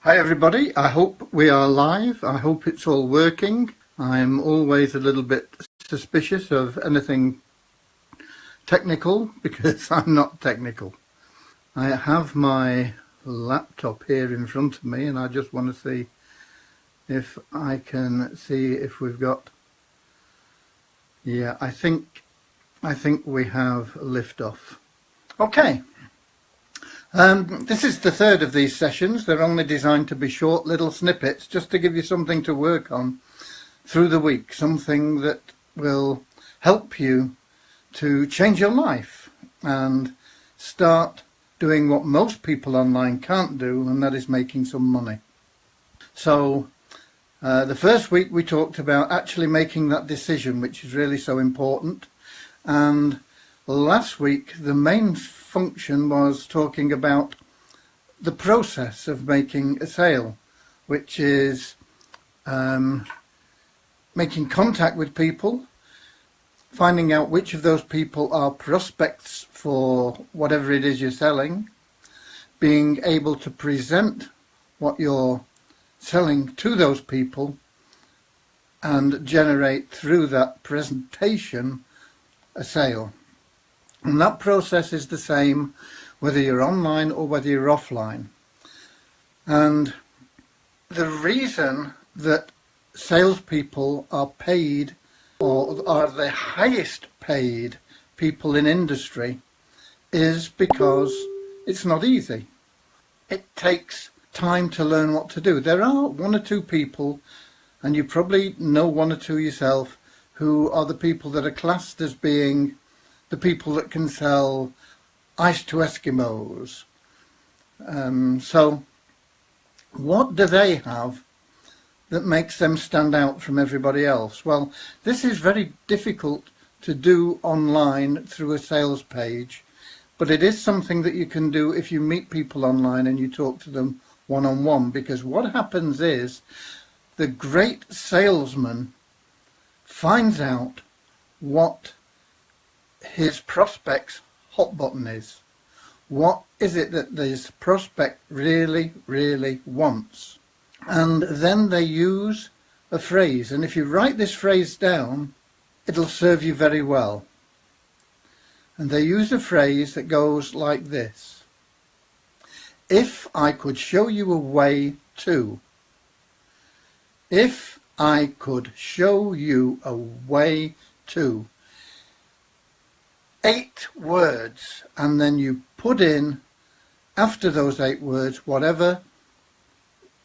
Hi everybody, I hope we are live. I hope it's all working. I'm always a little bit suspicious of anything technical because I'm not technical. I have my laptop here in front of me and I just want to see if I can see if we've got... Yeah, I think we have liftoff. Okay. This is the third of these sessions. They're only designed to be short little snippets just to give you something to work on through the week, something that will help you to change your life and start doing what most people online can't do, and that is making some money. So the first week we talked about actually making that decision, which is really so important, and last week the main function was talking about the process of making a sale, which is making contact with people, finding out which of those people are prospects for whatever it is you're selling, being able to present what you're selling to those people and generate through that presentation a sale. And that process is the same whether you're online or whether you're offline. And the reason that salespeople are paid, or are the highest paid people in industry, is because it's not easy. It takes time to learn what to do. There are one or two people, and you probably know one or two yourself, who are the people that are classed as being the people that can sell ice to Eskimos. So what do they have that makes them stand out from everybody else? Well, this is very difficult to do online through a sales page, but it is something that you can do if you meet people online and you talk to them one-on-one, because what happens is the great salesman finds out what his prospect's hot button is. What is it that this prospect really wants? And then they use a phrase, and if you write this phrase down, it'll serve you very well. And they use a phrase that goes like this: if I could show you a way to. If I could show you a way to. 8 words, and then you put in after those 8 words whatever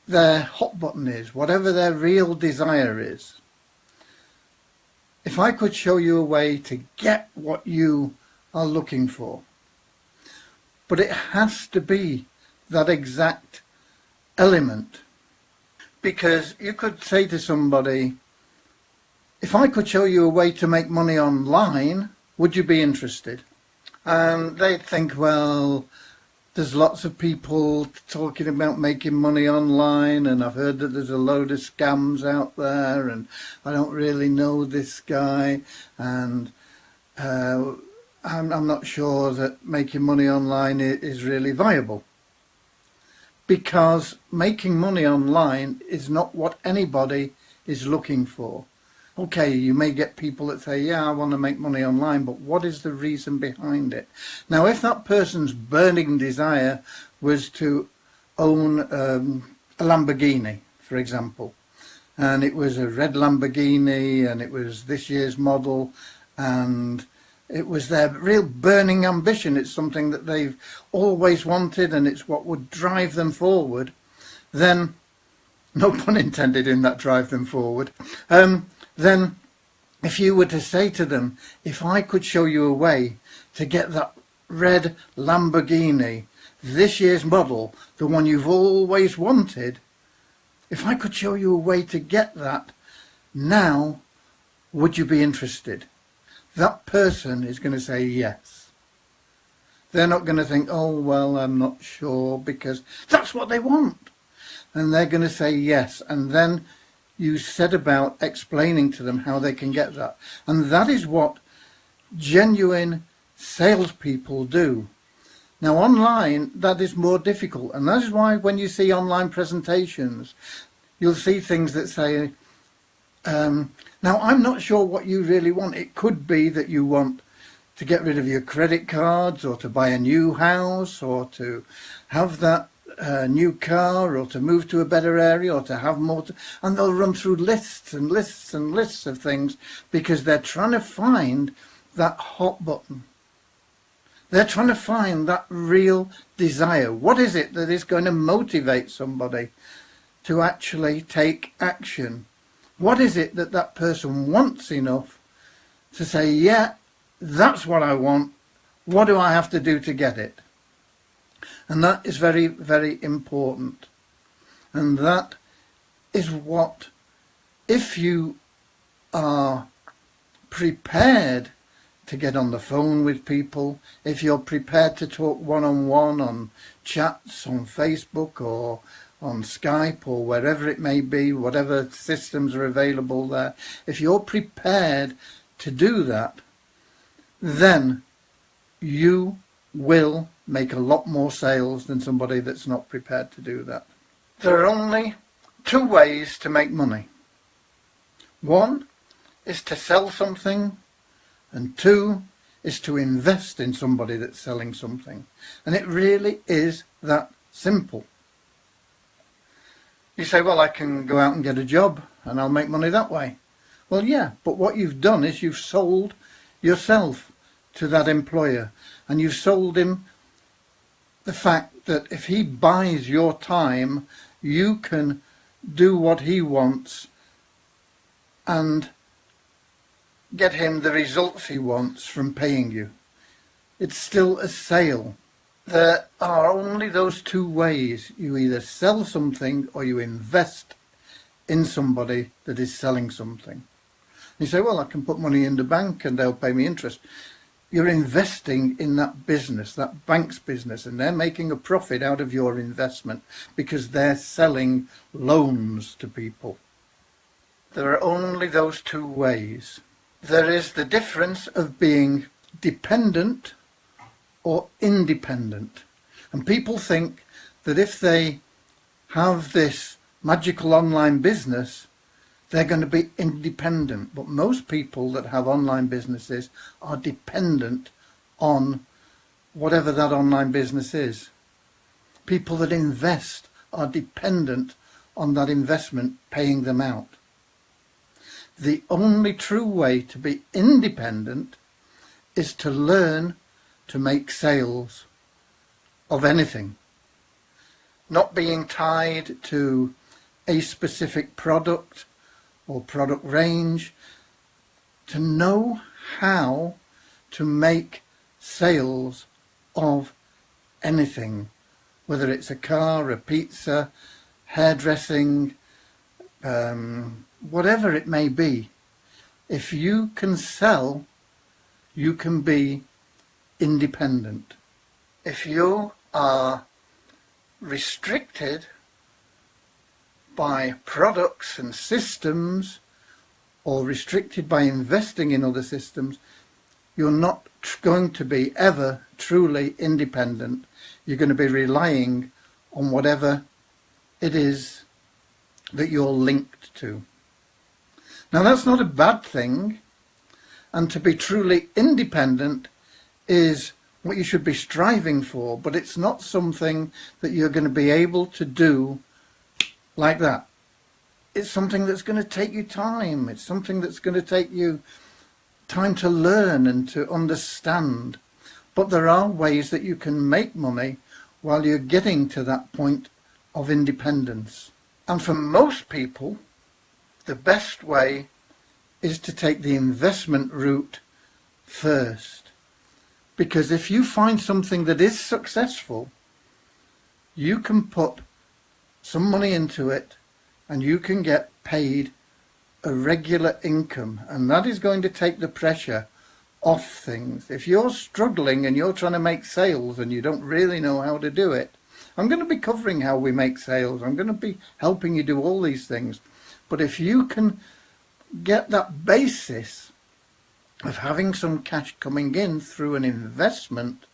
their hot button is, whatever their real desire is. If I could show you a way to get what you are looking for. But it has to be that exact element, because you could say to somebody, if I could show you a way to make money online, would you be interested? And they'd think, well, there's lots of people talking about making money online, and I've heard that there's a load of scams out there, and I don't really know this guy, and I'm not sure that making money online is really viable. Because making money online is not what anybody is looking for. Okay, you may get people that say, yeah, I want to make money online, but what is the reason behind it? Now, if that person's burning desire was to own a Lamborghini, for example, and it was a red Lamborghini, and it was this year's model, and it was their real burning ambition, it's something that they've always wanted, and it's what would drive them forward, then, no pun intended in that drive them forward, then if you were to say to them, if I could show you a way to get that red Lamborghini, this year's model, the one you've always wanted, if I could show you a way to get that now, would you be interested? That person is going to say yes. They're not going to think, oh, well, I'm not sure, because that's what they want. And they're going to say yes. And then you set about explaining to them how they can get that. And that is what genuine salespeople do. Now online, that is more difficult, and that is why when you see online presentations, you'll see things that say, now I'm not sure what you really want. It could be that you want to get rid of your credit cards, or to buy a new house, or to have that new car, or to move to a better area, or to have more, and they'll run through lists and lists and lists of things because they're trying to find that hot button. They're trying to find that real desire. What is it that is going to motivate somebody to actually take action? What is it that that person wants enough to say, yeah, that's what I want. What do I have to do to get it? And that is very, very important. And that is what, if you are prepared to get on the phone with people, if you're prepared to talk one-on-one on chats on Facebook or on Skype or wherever it may be, whatever systems are available there, if you're prepared to do that, then you will make a lot more sales than somebody that's not prepared to do that. There are only two ways to make money. One is to sell something, and two is to invest in somebody that's selling something. And it really is that simple. You say, well, I can go out and get a job and I'll make money that way. Well, yeah, but what you've done is you've sold yourself to that employer, and you've sold him the fact that if he buys your time, you can do what he wants and get him the results he wants from paying you. It's still a sale. There are only those two ways. You either sell something or you invest in somebody that is selling something. You say, well, I can put money in the bank and they'll pay me interest. You're investing in that business, that bank's business, and they're making a profit out of your investment because they're selling loans to people. There are only those two ways. There is the difference of being dependent or independent. And people think that if they have this magical online business, they're going to be independent. But most people that have online businesses are dependent on whatever that online business is. People that invest are dependent on that investment paying them out. The only true way to be independent is to learn to make sales of anything, not being tied to a specific product or product range, to know how to make sales of anything, whether it's a car, a pizza, hairdressing, whatever it may be. If you can sell, you can be independent. If you are restricted by products and systems, or restricted by investing in other systems, you're not going to be ever truly independent. You're going to be relying on whatever it is that you're linked to. Now, that's not a bad thing, and to be truly independent is what you should be striving for, but it's not something that you're going to be able to do like that. It's something that's going to take you time. It's something that's going to take you time to learn and to understand. But there are ways that you can make money while you're getting to that point of independence. And for most people, the best way is to take the investment route first. Because if you find something that is successful, you can put some money into it and you can get paid a regular income, and that is going to take the pressure off things. If you're struggling and you're trying to make sales and you don't really know how to do it, I'm going to be covering how we make sales. I'm going to be helping you do all these things. But if you can get that basis of having some cash coming in through an investment,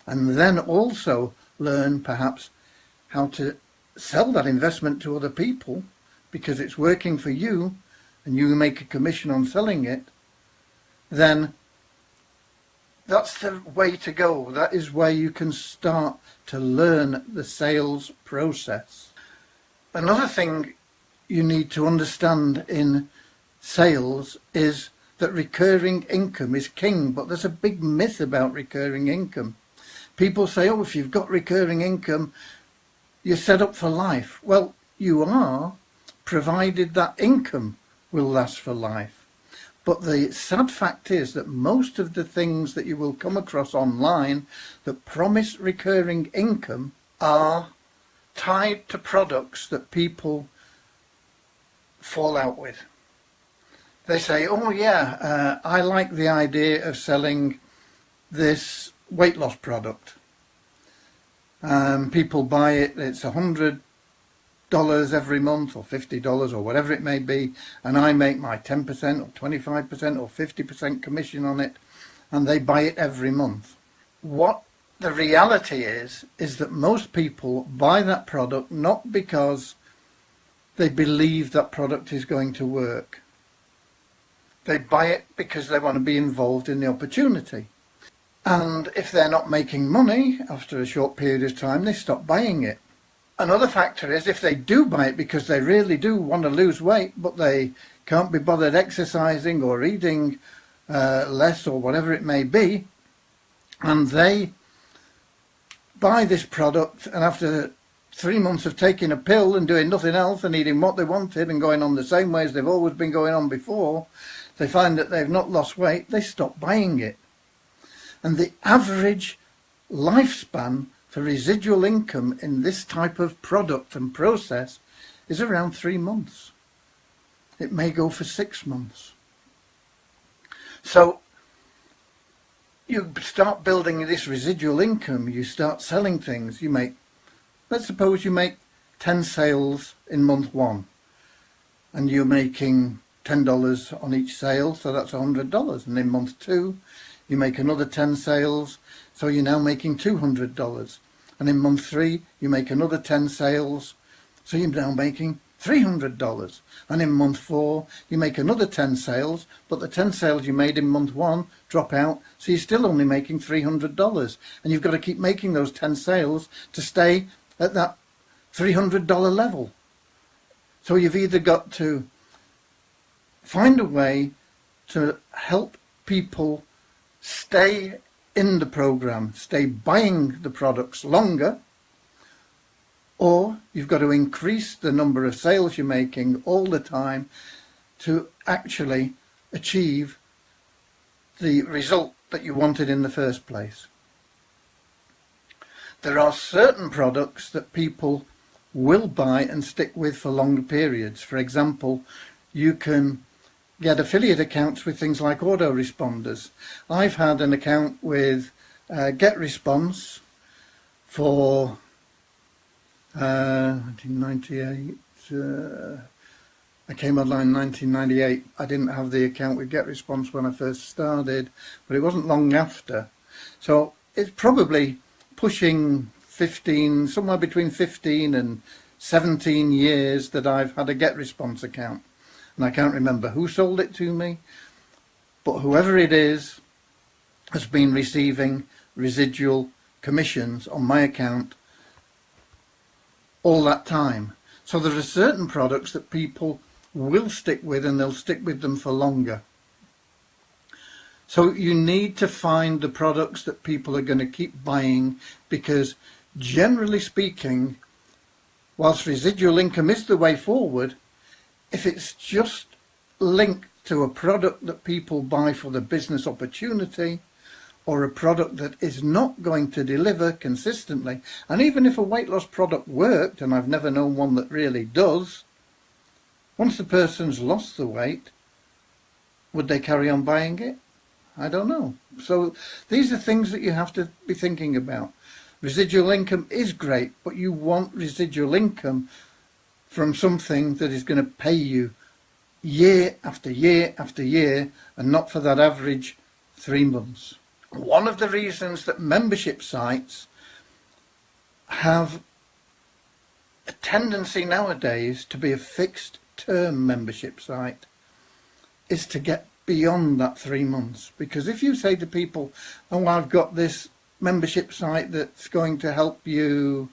and then also learn perhaps how to sell that investment to other people because it's working for you and you make a commission on selling it, then that's the way to go. That is where you can start to learn the sales process. Another thing you need to understand in sales is that recurring income is king, but there's a big myth about recurring income. People say, oh, if you've got recurring income, you're set up for life. Well, you are, provided that income will last for life. But the sad fact is that most of the things that you will come across online that promise recurring income are tied to products that people fall out with. They say, oh yeah, I like the idea of selling this weight loss product. People buy it, it's $100 every month or $50 or whatever it may be, and I make my 10% or 25% or 50% commission on it, and they buy it every month. What the reality is that most people buy that product not because they believe that product is going to work. They buy it because they want to be involved in the opportunity. And if they're not making money after a short period of time, they stop buying it. Another factor is if they do buy it because they really do want to lose weight, but they can't be bothered exercising or eating less or whatever it may be, and they buy this product, and after 3 months of taking a pill and doing nothing else and eating what they wanted and going on the same way as they've always been going on before, they find that they've not lost weight, they stop buying it. And the average lifespan for residual income in this type of product and process is around 3 months. It may go for 6 months. So you start building this residual income, you start selling things, let's suppose you make 10 sales in month 1 and you're making $10 on each sale, so that's $100, and in month 2 you make another 10 sales, so you're now making $200, and in month 3 you make another 10 sales, so you're now making $300, and in month 4 you make another 10 sales, but the 10 sales you made in month 1 drop out, so you're still only making $300, and you've got to keep making those 10 sales to stay at that $300 level. So you've either got to find a way to help people stay in the program, stay buying the products longer, or you've got to increase the number of sales you're making all the time to actually achieve the result that you wanted in the first place. There are certain products that people will buy and stick with for longer periods. For example, you can get affiliate accounts with things like autoresponders. I've had an account with GetResponse for 1998. I came online in 1998. I didn't have the account with GetResponse when I first started, but it wasn't long after. So it's probably pushing 15, somewhere between 15 and 17 years that I've had a GetResponse account. And I can't remember who sold it to me, but whoever it is has been receiving residual commissions on my account all that time. So there are certain products that people will stick with, and they'll stick with them for longer. So you need to find the products that people are going to keep buying, because generally speaking, whilst residual income is the way forward, if it's just linked to a product that people buy for the business opportunity, or a product that is not going to deliver consistently, and even if a weight loss product worked, and I've never known one that really does, once the person's lost the weight, would they carry on buying it? I don't know. So these are things that you have to be thinking about. Residual income is great, but you want residual income from something that is going to pay you year after year after year, and not for that average 3 months. One of the reasons that membership sites have a tendency nowadays to be a fixed term membership site is to get beyond that 3 months. Because if you say to people, oh, I've got this membership site that's going to help you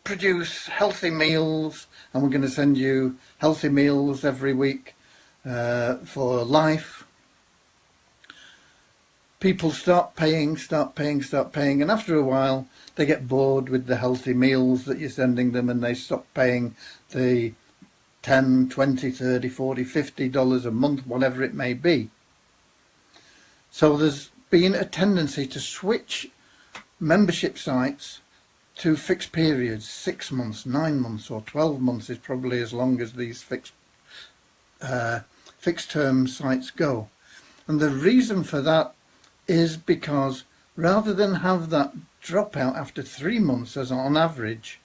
produce healthy meals, and we're going to send you healthy meals every week for life, people start paying, and after a while they get bored with the healthy meals that you're sending them, and they stop paying the $10, $20, $30, $40, $50 a month, whatever it may be. So there's been a tendency to switch membership sites to fixed periods. 6 months, 9 months or 12 months is probably as long as these fixed term sites go. And the reason for that is because rather than have that dropout after 3 months as on average,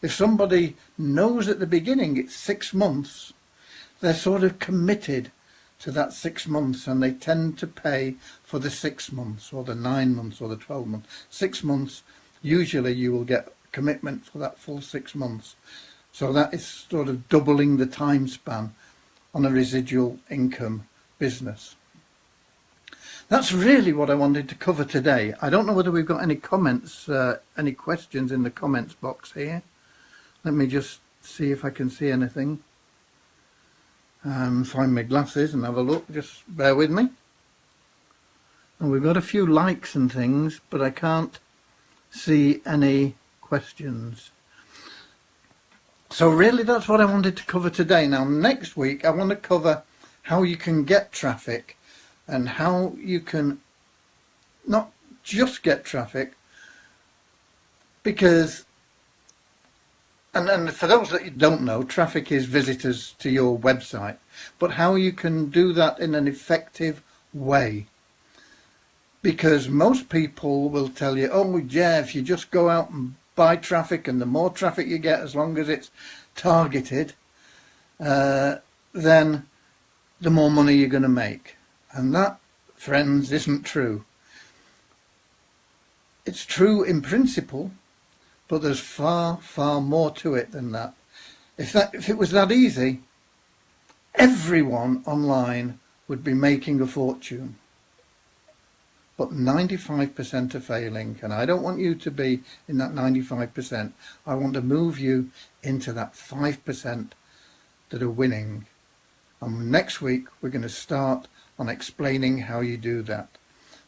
if somebody knows at the beginning it's 6 months, they're sort of committed to that 6 months, and they tend to pay for the 6 months or the 9 months or the 12 months. 6 months, usually you will get commitment for that full 6 months. So that is sort of doubling the time span on a residual income business. That's really what I wanted to cover today. I don't know whether we've got any comments, any questions in the comments box here. Let me just see if I can see anything. Find my glasses and have a look. Just bear with me. And we've got a few likes and things, but I can't see any questions. So really that's what I wanted to cover today. Now next week I want to cover how you can get traffic, and how you can not just get traffic, because and for those that you don't know, traffic is visitors to your website, but how you can do that in an effective way. Because most people will tell you, oh yeah, if you just go out and buy traffic, and the more traffic you get, as long as it's targeted, then the more money you're going to make. And that, friends, isn't true. It's true in principle, but there's far, far more to it than that. If it was that easy, everyone online would be making a fortune. But 95% are failing, and I don't want you to be in that 95%. I want to move you into that 5% that are winning. And next week we're going to start on explaining how you do that.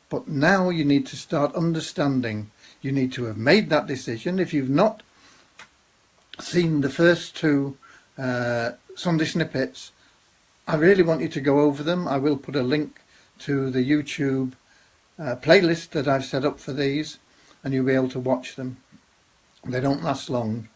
But now you need to start understanding. You need to have made that decision. If you've not seen the first two Sunday snippets, I really want you to go over them. I will put a link to the YouTube playlist that I've set up for these, and you'll be able to watch them. They don't last long.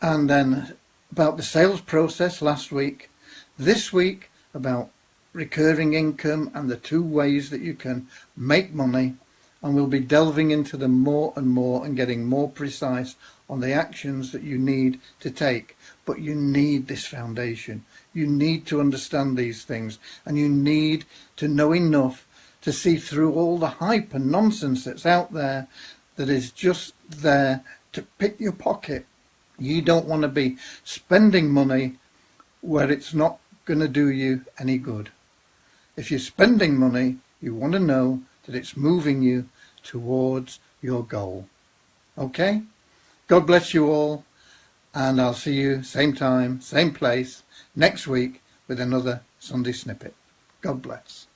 And then about the sales process last week. This week about recurring income and the 2 ways that you can make money, and we'll be delving into them more and more and getting more precise on the actions that you need to take. But you need this foundation. You need to understand these things, and you need to know enough to see through all the hype and nonsense that's out there that is just there to pick your pocket. You don't want to be spending money where it's not going to do you any good. If you're spending money, you want to know that it's moving you towards your goal. Okay? God bless you all, and I'll see you same time, same place, next week with another Sunday snippet. God bless.